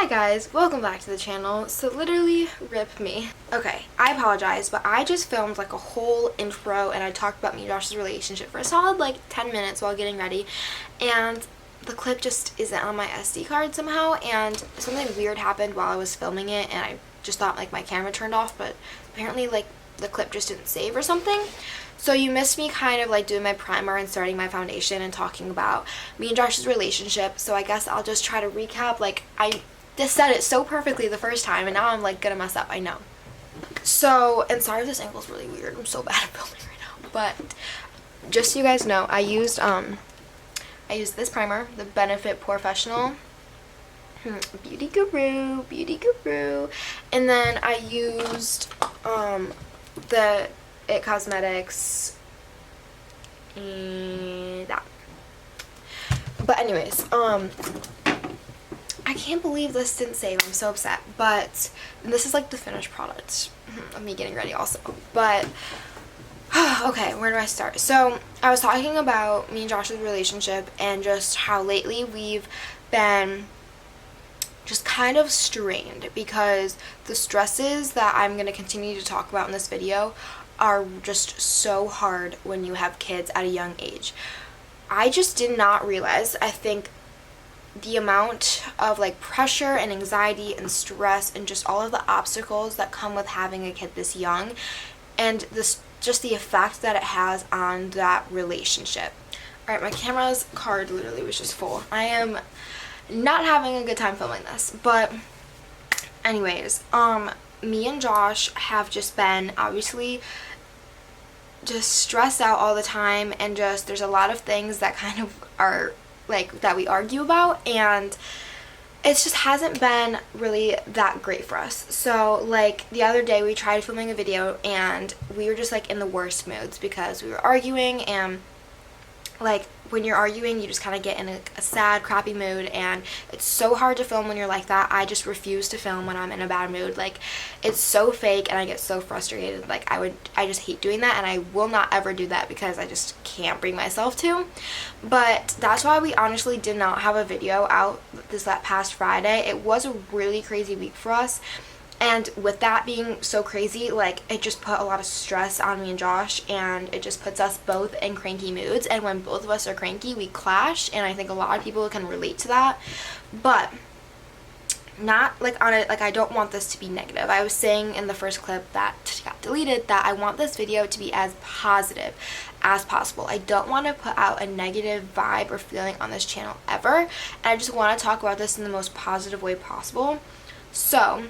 Hi guys, welcome back to the channel. So literally, rip me. Okay, I apologize, but I just filmed like a whole intro and I talked about me and Josh's relationship for a solid like 10 minutes while getting ready, and the clip just isn't on my SD card somehow, and something weird happened while I was filming it and I just thought like my camera turned off, but apparently like the clip just didn't save or something. So you missed me kind of like doing my primer and starting my foundation and talking about me and Josh's relationship. So I guess I'll just try to recap. Like, I just said it so perfectly the first time and now I'm like gonna mess up, I know. So, and sorry if this angle's really weird, I'm so bad at filming right now. But just so you guys know, I used this primer, the Benefit Professional Beauty Guru, and then I used the It Cosmetics and that. But anyways, I can't believe this didn't save. I'm so upset. But this is like the finished product of me getting ready also. But okay, where do I start? So I was talking about me and Josh's relationship and just how lately we've been just kind of strained because the stresses that I'm going to continue to talk about in this video are just so hard when you have kids at a young age. I just did not realize, I think, the amount of like pressure and anxiety and stress and just all of the obstacles that come with having a kid this young, and this just the effect that it has on that relationship. Alright, my camera's card literally was just full. I am not having a good time filming this, but anyways, me and Josh have just been obviously just stressed out all the time, and just there's a lot of things that kind of are like that we argue about, and it just hasn't been really that great for us. So like the other day we tried filming a video and we were just like in the worst moods because we were arguing, and like when you're arguing you just kind of get in a sad, crappy mood, and it's so hard to film when you're like that. I just refuse to film when I'm in a bad mood. Like, it's so fake and I get so frustrated. Like, I just hate doing that, and I will not ever do that because I just can't bring myself to. But that's why we honestly did not have a video out that past Friday. It was a really crazy week for us. And with that being so crazy, like, it just put a lot of stress on me and Josh, and it just puts us both in cranky moods, and when both of us are cranky, we clash, and I think a lot of people can relate to that. But not like on it, like, I don't want this to be negative. I was saying in the first clip that got deleted that I want this video to be as positive as possible. I don't want to put out a negative vibe or feeling on this channel ever, and I just want to talk about this in the most positive way possible. So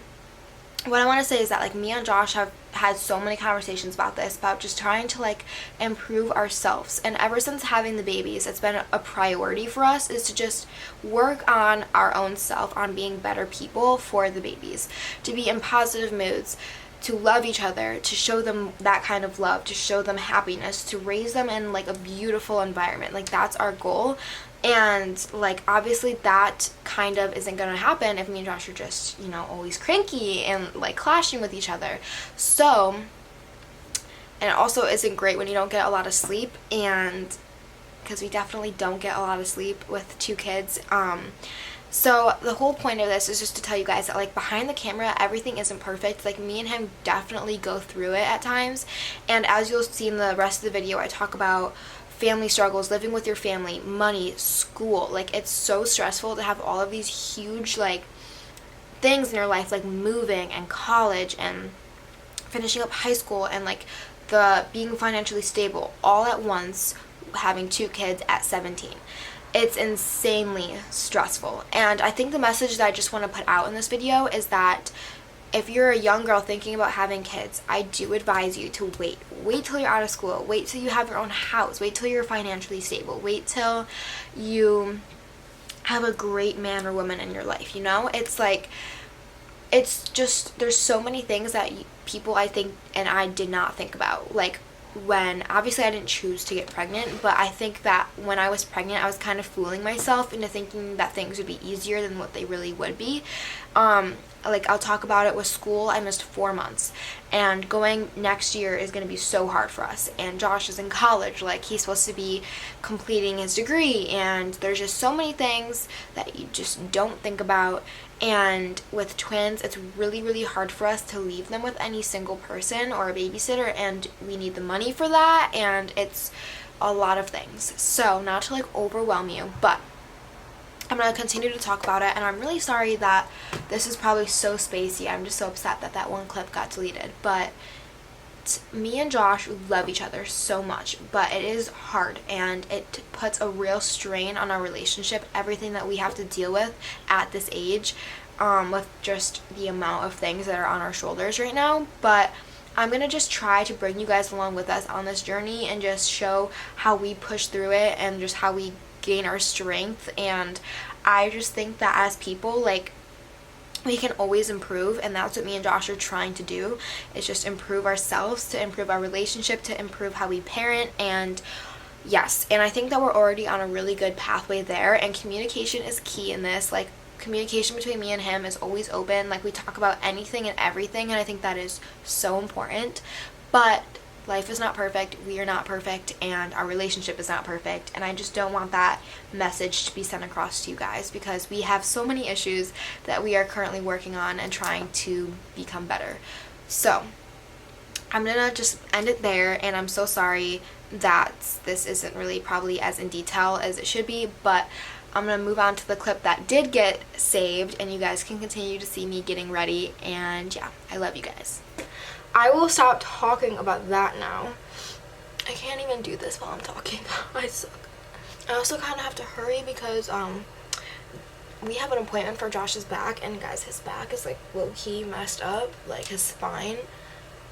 what I want to say is that, like, me and Josh have had so many conversations about this, about just trying to, like, improve ourselves. And ever since having the babies, it's been a priority for us, is to just work on our own self, on being better people for the babies, to be in positive moods, to love each other, to show them that kind of love, to show them happiness, to raise them in, like, a beautiful environment. Like, that's our goal. And, like, obviously that kind of isn't going to happen if me and Josh are just, you know, always cranky and, like, clashing with each other. So, and it also isn't great when you don't get a lot of sleep, and because we definitely don't get a lot of sleep with two kids. So the whole point of this is just to tell you guys that, like, behind the camera, everything isn't perfect. Like, me and him definitely go through it at times, and as you'll see in the rest of the video, I talk about family struggles, living with your family, money, school. Like, it's so stressful to have all of these huge, like, things in your life, like moving and college and finishing up high school, and like the being financially stable all at once, having two kids at 17. It's insanely stressful. And I think the message that I just want to put out in this video is that if you're a young girl thinking about having kids, I do advise you to wait. Wait till you're out of school. Wait till you have your own house. Wait till you're financially stable. Wait till you have a great man or woman in your life, you know? It's like, it's just, there's so many things that people, I think, and I did not think about. Like, when, obviously I didn't choose to get pregnant, but I think that when I was pregnant, I was kind of fooling myself into thinking that things would be easier than what they really would be. like, I'll talk about it with school. I missed 4 months, and going next year is going to be so hard for us. And Josh is in college, like, he's supposed to be completing his degree, and there's just so many things that you just don't think about. And with twins, it's really, really hard for us to leave them with any single person or a babysitter, and we need the money for that, and it's a lot of things. So, not to like overwhelm you, but I'm going to continue to talk about it, and I'm really sorry that this is probably so spacey. I'm just so upset that that one clip got deleted, but me and Josh love each other so much, but it is hard, and it puts a real strain on our relationship, everything that we have to deal with at this age, with just the amount of things that are on our shoulders right now. But I'm going to just try to bring you guys along with us on this journey and just show how we push through it and just how we gain our strength. And I just think that as people, like, we can always improve, and that's what me and Josh are trying to do, is just improve ourselves, to improve our relationship, to improve how we parent. And yes, and I think that we're already on a really good pathway there, and communication is key in this. Like, communication between me and him is always open. Like, we talk about anything and everything, and I think that is so important. But life is not perfect, we are not perfect, and our relationship is not perfect, and I just don't want that message to be sent across to you guys, because we have so many issues that we are currently working on and trying to become better. So I'm gonna just end it there, and I'm so sorry that this isn't really probably as in detail as it should be, but I'm gonna move on to the clip that did get saved, and you guys can continue to see me getting ready. And yeah, I love you guys. I will stop talking about that now. I can't even do this while I'm talking. I suck. I also kind of have to hurry because we have an appointment for Josh's back, and guys, his back is like low-key messed up, like his spine,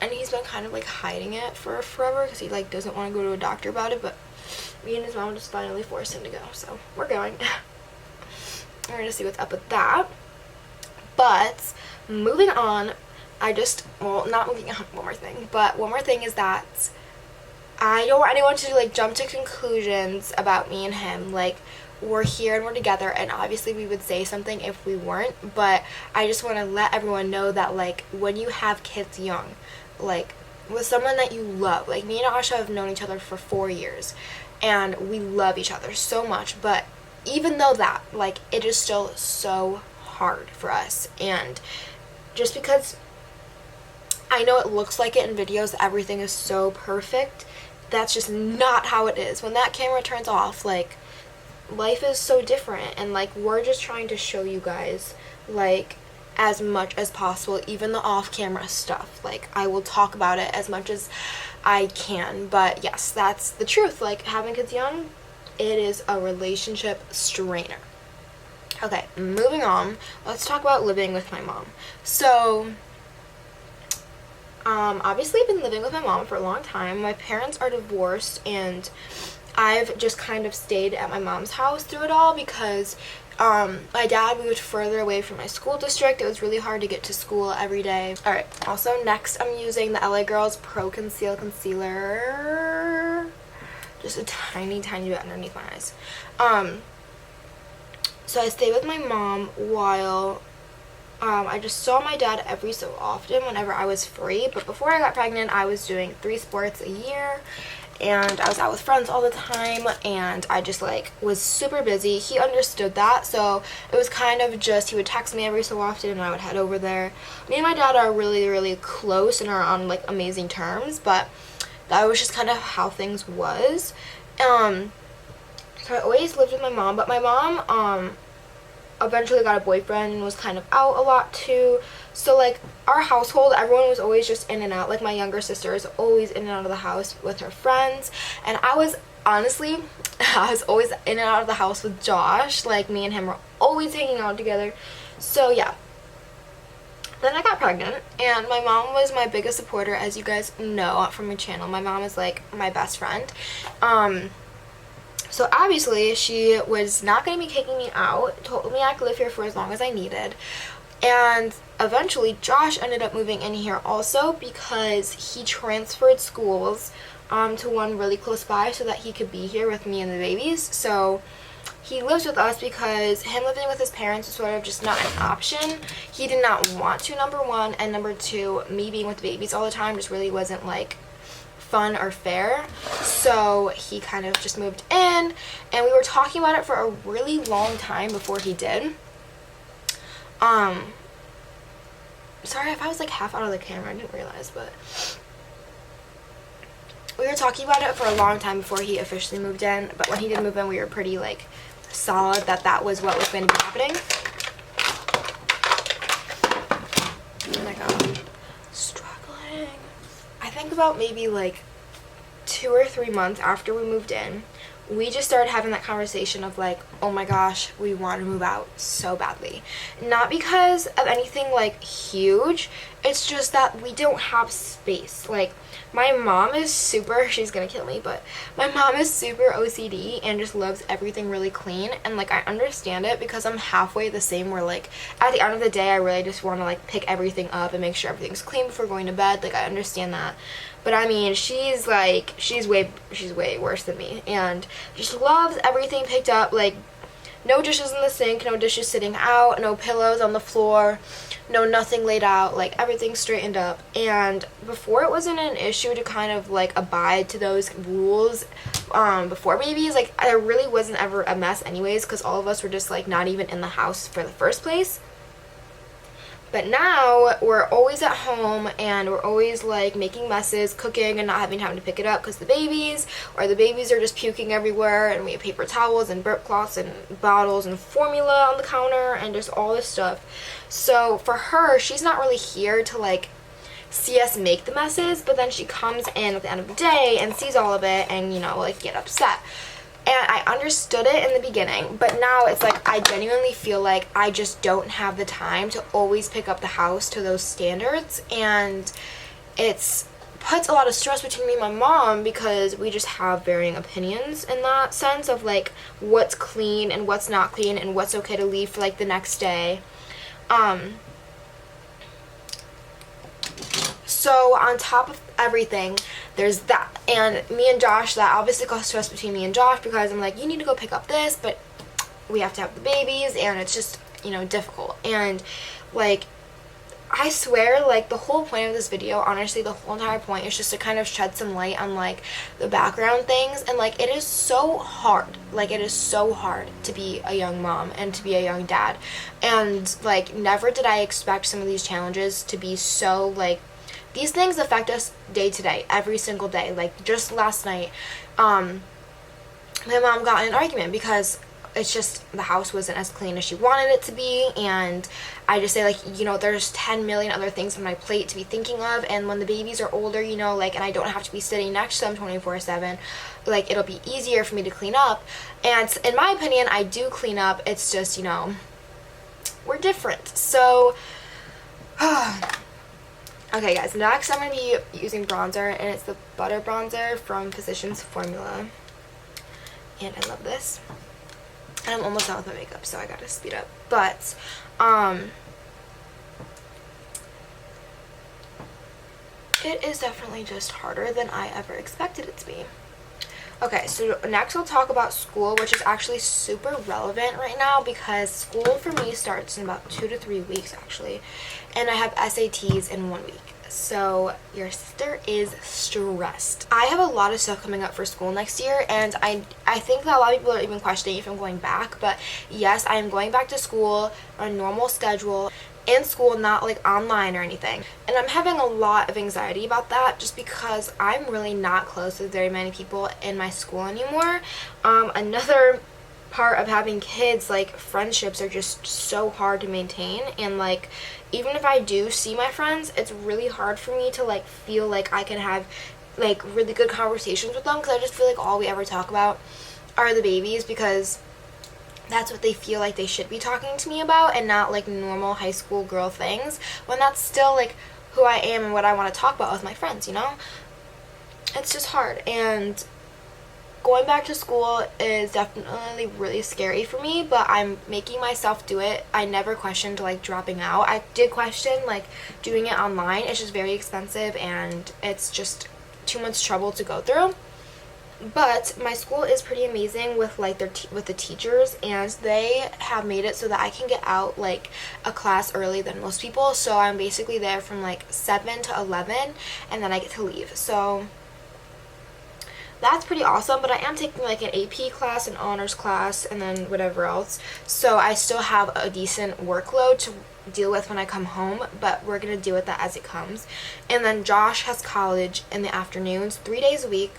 and he's been kind of like hiding it for forever because he like doesn't want to go to a doctor about it, but me and his mom just finally forced him to go, so we're going. We're gonna see what's up with that. But moving on, not moving on, one more thing is that I don't want anyone to like jump to conclusions about me and him. Like, we're here and we're together, and obviously we would say something if we weren't, but I just want to let everyone know that, like, when you have kids young, like with someone that you love, like me and Asha have known each other for 4 years, and we love each other so much, but even though that, like, it is still so hard for us. And just because I know it looks like it in videos, everything is so perfect, that's just not how it is. When that camera turns off, like, life is so different, and like, we're just trying to show you guys, like, as much as possible, even the off-camera stuff. Like, I will talk about it as much as I can, but yes, that's the truth. Like, having kids young, it is a relationship strainer. Okay, moving on, let's talk about living with my mom. So obviously I've been living with my mom for a long time. My parents are divorced, and I've just kind of stayed at my mom's house through it all because my dad moved further away from my school district. It was really hard to get to school every day. Alright, also next I'm using the LA Girls Pro Conceal Concealer. Just a tiny bit underneath my eyes. So I stayed with my mom while I just saw my dad every so often whenever I was free. But before I got pregnant, I was doing 3 sports a year, and I was out with friends all the time, and I just like was super busy. He understood that, so it was kind of just, he would text me every so often and I would head over there. Me and my dad are really close and are on like amazing terms, but that was just kind of how things was. So I always lived with my mom, but my mom eventually got a boyfriend and was kind of out a lot too. So like, our household, everyone was always just in and out. Like, my younger sister is always in and out of the house with her friends, and I was honestly always in and out of the house with Josh. Like, me and him were always hanging out together. So yeah, then I got pregnant, and my mom was my biggest supporter, as you guys know from my channel. My mom is like my best friend. So obviously she was not going to be kicking me out, told me I could live here for as long as I needed. And eventually Josh ended up moving in here also because he transferred schools to one really close by so that he could be here with me and the babies. So he lives with us because him living with his parents is sort of just not an option. He did not want to, number one, and number two, me being with babies all the time just really wasn't like fun or fair. So he kind of just moved in, and we were talking about it for a really long time before he did. Sorry if I was like half out of the camera, I didn't realize, but we were talking about it for a long time before he officially moved in. But when he did move in, we were pretty like solid that that was what was going to be happening. Oh my god, struggling. I think about maybe like 2 or 3 months after we moved in, we just started having that conversation of like, oh my gosh, we want to move out so badly. Not because of anything like huge, it's just that we don't have space. Like, my mom is super, she's gonna kill me, but my mom is super OCD and just loves everything really clean, and like I understand it because I'm halfway the same, where like at the end of the day I really just want to like pick everything up and make sure everything's clean before going to bed. Like, I understand that. But I mean, she's way worse than me, and just loves everything picked up. Like, no dishes in the sink, no dishes sitting out, no pillows on the floor, no nothing laid out, like everything straightened up. And before, it wasn't an issue to kind of like abide to those rules before babies. Like, there really wasn't ever a mess anyways, because all of us were just like not even in the house for the first place. But now we're always at home, and we're always like making messes, cooking, and not having time to pick it up because the babies are just puking everywhere, and we have paper towels and burp cloths and bottles and formula on the counter and just all this stuff. So for her, she's not really here to like see us make the messes, but then she comes in at the end of the day and sees all of it and, you know, like get upset. And I understood it in the beginning, but now it's like I genuinely feel like I just don't have the time to always pick up the house to those standards, and it's puts a lot of stress between me and my mom because we just have varying opinions in that sense of like what's clean and what's not clean and what's okay to leave for like the next day. So on top of everything, there's that. And me and Josh, that obviously caused stress between me and Josh because I'm like, you need to go pick up this, but we have to have the babies, and it's just, you know, difficult. And like, I swear, like, the whole point of this video, honestly, the whole entire point is just to kind of shed some light on like the background things. And like, it is so hard, like it is so hard to be a young mom and to be a young dad. And like, never did I expect some of these challenges to be so like, these things affect us day to day, every single day. Like, just last night, my mom got in an argument because it's just the house wasn't as clean as she wanted it to be, and I just say like, you know, there's 10 million other things on my plate to be thinking of, and when the babies are older, you know, like, and I don't have to be sitting next to them 24/7, like, it'll be easier for me to clean up. And in my opinion, I do clean up. It's just, you know, we're different. So okay guys, next I'm going to be using bronzer, and it's the Butter Bronzer from Physicians Formula, and I love this. And I'm almost done with my makeup, so I gotta speed up. But, it is definitely just harder than I ever expected it to be. Okay, so next we'll talk about school, which is actually super relevant right now because school for me starts in about 2 to 3 weeks actually, and I have SATs in 1 week. So your sister is stressed. I have a lot of stuff coming up for school next year, and I think that a lot of people are even questioning if I'm going back, but yes, I am going back to school on a normal schedule, in school, not like online or anything. And I'm having a lot of anxiety about that just because I'm really not close with very many people in my school anymore. Another part of having kids, like, friendships are just so hard to maintain, and like, even if I do see my friends, it's really hard for me to like feel like I can have like really good conversations with them, because I just feel like all we ever talk about are the babies, because that's what they feel like they should be talking to me about, and not like normal high school girl things, when that's still like who I am and what I want to talk about with my friends, you know? It's just hard, and going back to school is definitely really scary for me, but I'm making myself do it. I never questioned like dropping out. I did question like doing it online. It's just very expensive, and it's just too much trouble to go through. But my school is pretty amazing with like with the teachers, and they have made it so that I can get out like a class early than most people. So I'm basically there from like 7 to 11, and then I get to leave. So that's pretty awesome. But I am taking like an AP class, an honors class, and then whatever else. So I still have a decent workload to deal with when I come home, but we're gonna deal with that as it comes. And then Josh has college in the afternoons, 3 days a week.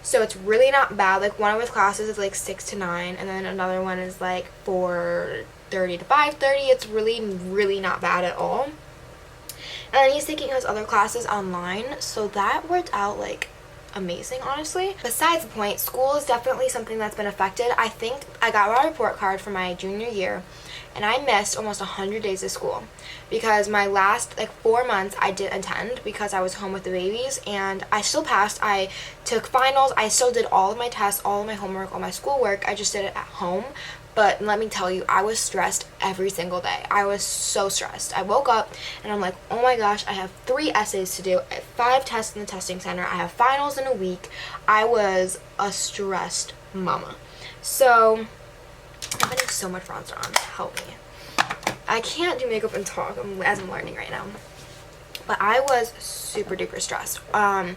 So it's really not bad. Like one of his classes is like 6 to 9, and then another one is like 4:30 to 5:30. It's really not bad at all. And then he's taking his other classes online, so that worked out like amazing, honestly. Besides the point, school is definitely something that's been affected. I think I got my report card for my junior year, and I missed almost 100 days of school because my last like 4 months I didn't attend because I was home with the babies, and I still passed. I took finals, I still did all of my tests, all of my homework, all my schoolwork. I just did it at home. But let me tell you, I was stressed every single day. I was so stressed. I woke up and I'm like, oh my gosh, I have 3 essays to do. I have 5 tests in the testing center. I have finals in a week. I was a stressed mama. So I'm putting so much bronzer on. Help me. I can't do makeup and talk as I'm learning right now. But I was super duper stressed. And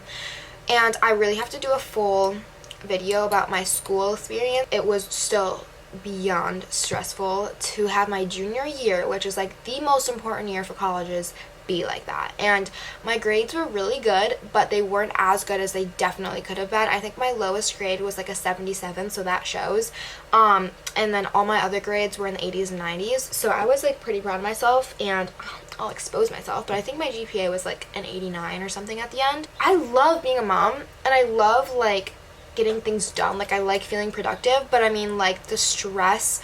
I really have to do a full video about my school experience. It was still beyond stressful to have my junior year, which is like the most important year for colleges, be like that. And my grades were really good, but they weren't as good as they definitely could have been. I think my lowest grade was like a 77, so that shows. And then all my other grades were in the 80s and 90s, so I was like pretty proud of myself, and I'll expose myself, but I think my GPA was like an 89 or something at the end. I love being a mom, and I love like getting things done. Like I like feeling productive, but I mean like the stress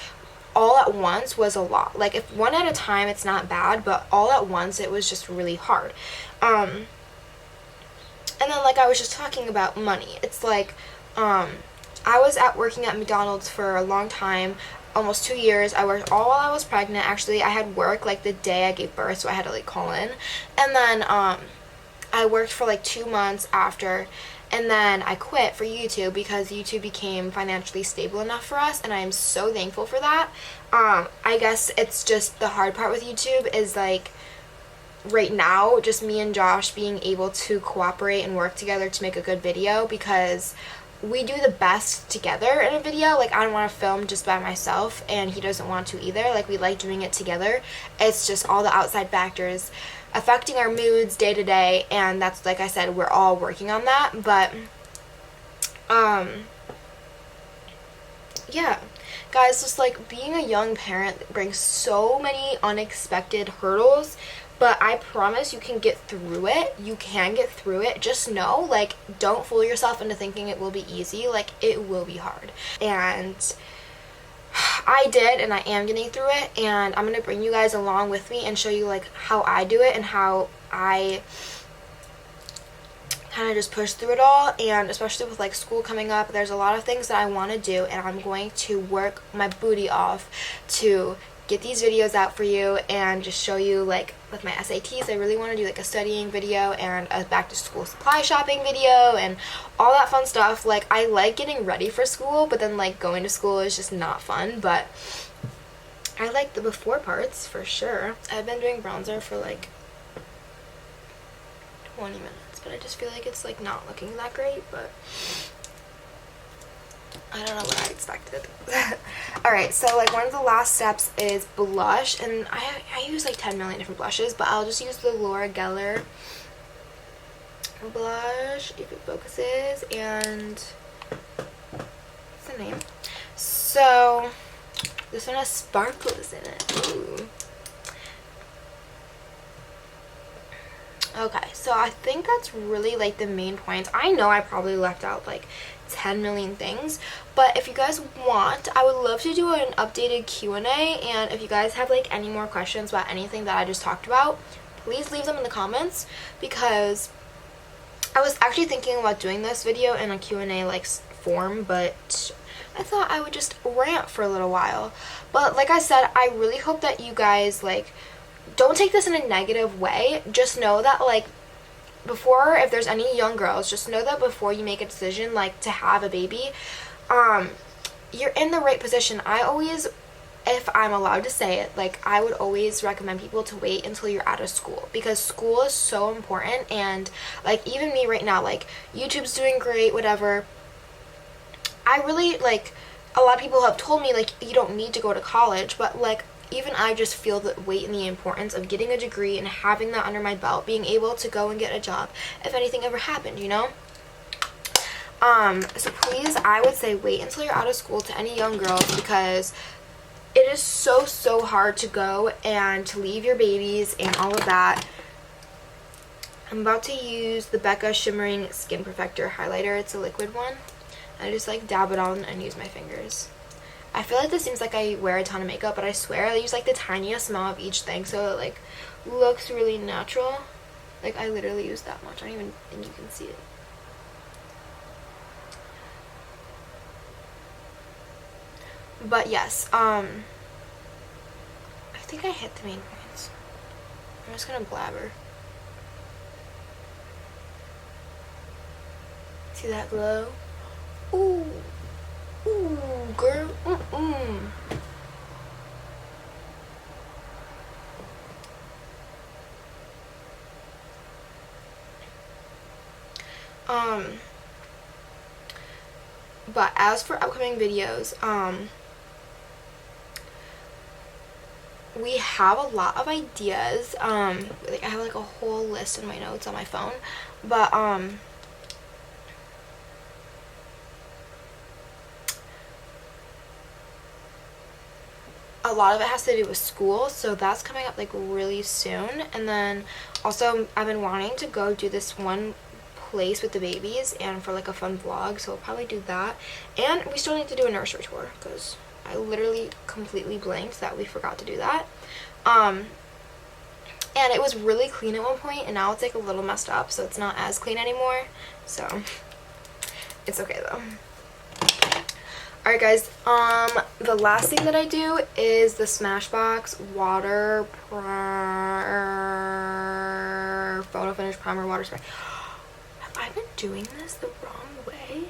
all at once was a lot. Like if one at a time it's not bad, but all at once it was just really hard. And then like I was just talking about money. It's like I was working at McDonald's for a long time, almost 2 years. I worked all while I was pregnant. Actually, I had work like the day I gave birth, so I had to like call in. And then I worked for like 2 months after, and then I quit for YouTube because YouTube became financially stable enough for us, and I am so thankful for that. I guess it's just the hard part with YouTube is like right now just me and Josh being able to cooperate and work together to make a good video, because we do the best together in a video. Like I don't want to film just by myself, and he doesn't want to either. Like we like doing it together. It's just all the outside factors affecting our moods day to day, and that's, like I said, we're all working on that. But yeah, guys, just like being a young parent brings so many unexpected hurdles, but I promise you can get through it. You can get through it. Just know, like, don't fool yourself into thinking it will be easy. Like, it will be hard. And I did, and I am getting through it, and I'm going to bring you guys along with me and show you like how I do it and how I kind of just push through it all. And especially with like school coming up, there's a lot of things that I want to do, and I'm going to work my booty off to get these videos out for you and just show you, like with my SATs, I really want to do like a studying video and a back to school supply shopping video and all that fun stuff. Like I like getting ready for school, but then like going to school is just not fun. But I like the before parts for sure. I've been doing bronzer for like 20 minutes, but I just feel like it's like not looking that great, but I don't know what I expected. Alright, so like one of the last steps is blush, and I use like 10 million different blushes, but I'll just use the Laura Geller blush if it focuses, and what's the name? So this one has sparkles in it. Ooh. Okay, so I think that's really like the main points. I know I probably left out like 10 million things, but if you guys want, I would love to do an updated Q&A, and if you guys have like any more questions about anything that I just talked about, please leave them in the comments, because I was actually thinking about doing this video in a Q&A like form, but I thought I would just rant for a little while. But like I said, I really hope that you guys like don't take this in a negative way. Just know that like before, if there's any young girls, just know that before you make a decision like to have a baby, you're in the right position. I always, if I'm allowed to say it, like I would always recommend people to wait until you're out of school, because school is so important. And like even me right now, like YouTube's doing great, whatever. I really like, a lot of people have told me like you don't need to go to college, but like even I just feel the weight and the importance of getting a degree and having that under my belt, being able to go and get a job if anything ever happened, you know? So please, I would say wait until you're out of school to any young girls, because it is so hard to go and to leave your babies and all of that. I'm about to use the Becca Shimmering Skin Perfector highlighter. It's a liquid one. I just like dab it on and use my fingers. I feel like this seems like I wear a ton of makeup, but I swear I use like the tiniest amount of each thing, so it like looks really natural. Like I literally use that much. I don't even think you can see it. But yes, I think I hit the main points. I'm just gonna blabber. See that glow? Ooh. Ooh, girl. But as for upcoming videos, we have a lot of ideas. Like I have like a whole list in my notes on my phone, but a lot of it has to do with school, so that's coming up like really soon. And then also I've been wanting to go do this one place with the babies and for like a fun vlog, so we'll probably do that. And we still need to do a nursery tour, because I literally completely blanked that we forgot to do that. And it was really clean at one point, and now it's like a little messed up, so it's not as clean anymore, so it's okay though. Alright guys, the last thing that I do is the Smashbox Water Photo Finish Primer Water Spray. Have I been doing this the wrong way?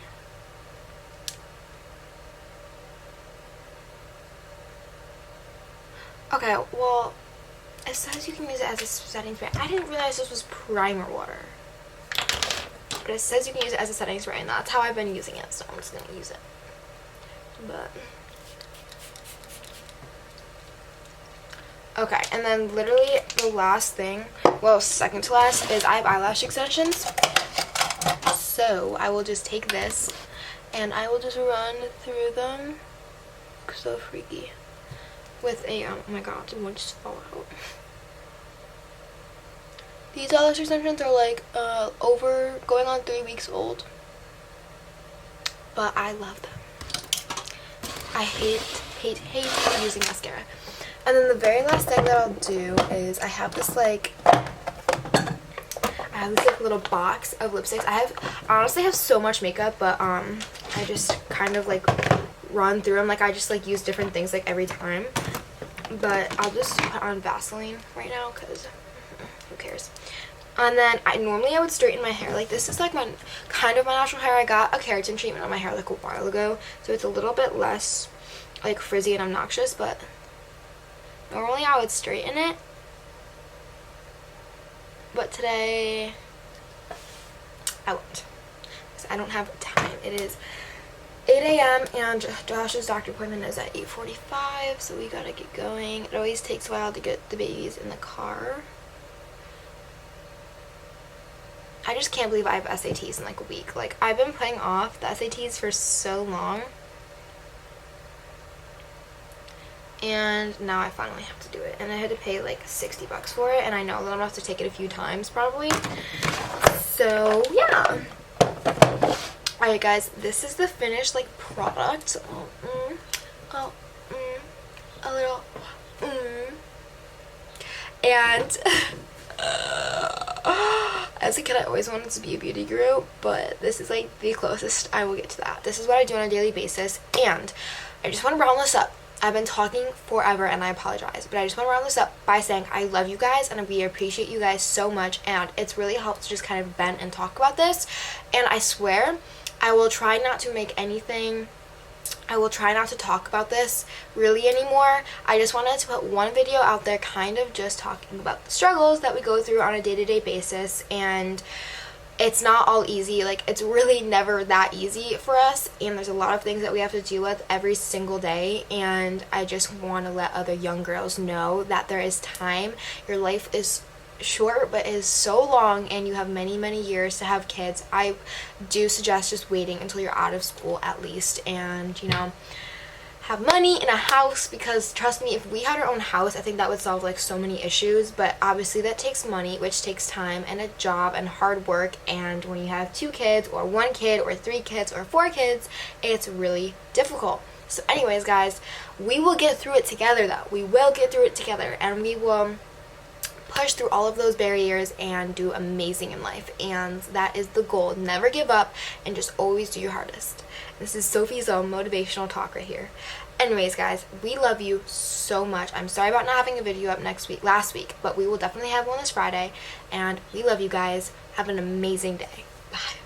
Okay, well, it says you can use it as a setting spray. I didn't realize this was primer water. But it says you can use it as a setting spray, and that's how I've been using it, so I'm just going to use it. But okay, and then literally the last thing, well, second to last, is I have eyelash extensions. So I will just take this and I will just run through them. So freaky. With a oh my god, did one just fall out? These eyelash extensions are like over going on 3 weeks old, but I love them. I hate using mascara. And then the very last thing that I'll do is I have this like little box of lipsticks. I honestly have so much makeup, but I just kind of like run through them. Like I just like use different things like every time. But I'll just put on Vaseline right now, because who cares? And then I would straighten my hair. Like this is like my kind of my natural hair. I got a keratin treatment on my hair like a while ago, so it's a little bit less like frizzy and obnoxious, but normally I would straighten it. But today I won't, because I don't have time. It is 8 a.m. and Josh's doctor appointment is at 8:45, so we gotta get going. It always takes a while to get the babies in the car. I just can't believe I have SATs in like a week. Like I've been putting off the SATs for so long, and now I finally have to do it. And I had to pay like $60 for it, and I know that I'm gonna have to take it a few times probably. So yeah. Alright guys, this is the finished like product. A little and as a kid I always wanted to be a beauty guru, but this is like the closest I will get to that. This is what I do on a daily basis, and I just want to brown this up. I've been talking forever and I apologize, but I just want to round this up by saying I love you guys and we appreciate you guys so much, and it's really helped to just kind of vent and talk about this. And I swear I will try not to talk about this really anymore. I just wanted to put one video out there kind of just talking about the struggles that we go through on a day-to-day basis, and it's not all easy. Like, it's really never that easy for us, and there's a lot of things that we have to deal with every single day, and I just want to let other young girls know that there is time. Your life is short but is so long, and you have many years to have kids. I do suggest just waiting until you're out of school at least, and you know, have money in a house, because trust me, if we had our own house, I think that would solve like so many issues. But obviously that takes money, which takes time and a job and hard work, and when you have 2 kids or 1 kid or 3 kids or 4 kids, it's really difficult. So anyways guys, we will get through it together though. We will get through it together, and we will push through all of those barriers and do amazing in life, and that is the goal. Never give up and just always do your hardest. This is Sophie's own motivational talk right here. Anyways guys, we love you so much. I'm sorry about not having a video up last week, but we will definitely have one this Friday, and we love you guys. Have an amazing day. Bye.